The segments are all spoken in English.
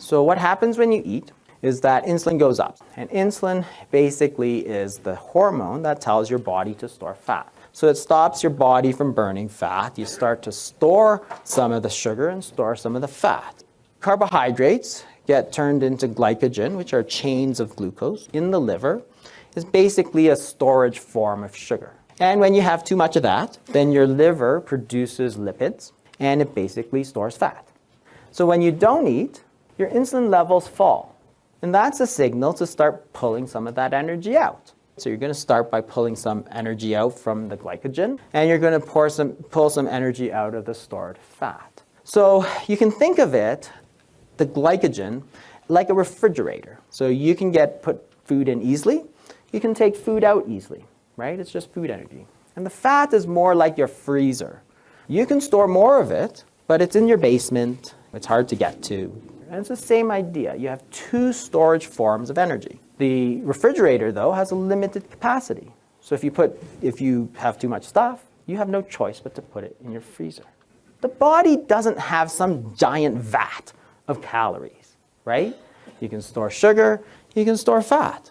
So what happens when you eat is that insulin goes up. And insulin basically is the hormone that tells your body to store fat. So it stops your body from burning fat. You start to store some of the sugar and store some of the fat. Carbohydrates get turned into glycogen, which are chains of glucose in the liver. It's basically a storage form of sugar. And when you have too much of that, then your liver produces lipids, and it basically stores fat. So when you don't eat, your insulin levels fall. And that's a signal to start pulling some of that energy out. So you're going to start by pulling some energy out from the glycogen, and you're going to pull some energy out of the stored fat. So you can think of it, the glycogen, like a refrigerator. So you can put food in easily. You can take food out easily, right? It's just food energy. And the fat is more like your freezer. You can store more of it, but it's in your basement. It's hard to get to. And it's the same idea. You have two storage forms of energy. The refrigerator, though, has a limited capacity. So if you have too much stuff, you have no choice but to put it in your freezer. The body doesn't have some giant vat of calories, right? You can store sugar, you can store fat.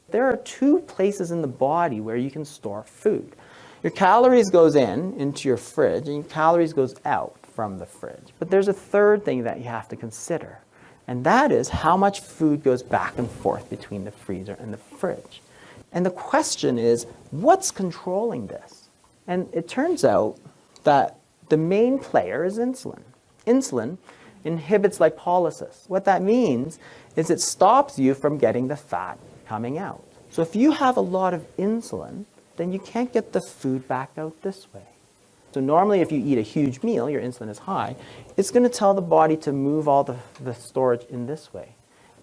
There are two places in the body where you can store food. Your calories goes into your fridge, and your calories goes out from the fridge. But there's a third thing that you have to consider, and that is how much food goes back and forth between the freezer and the fridge. And the question is, what's controlling this? And it turns out that the main player is insulin. Insulin inhibits lipolysis. What that means is it stops you from getting the fat coming out. So if you have a lot of insulin, then you can't get the food back out this way. So normally if you eat a huge meal, your insulin is high, it's going to tell the body to move all the storage in this way.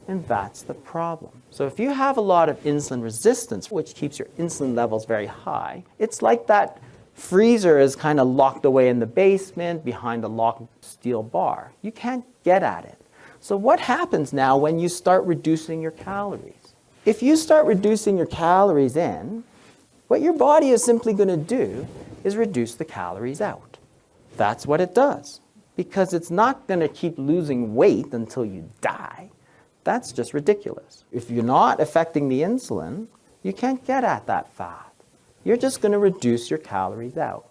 And that's the problem. So if you have a lot of insulin resistance, which keeps your insulin levels very high, it's like that freezer is kind of locked away in the basement behind a locked steel bar. You can't get at it. So what happens now when you start reducing your calories? If you start reducing your calories in, what your body is simply going to do is reduce the calories out. That's what it does. Because it's not going to keep losing weight until you die. That's just ridiculous. If you're not affecting the insulin, you can't get at that fat. You're just going to reduce your calories out.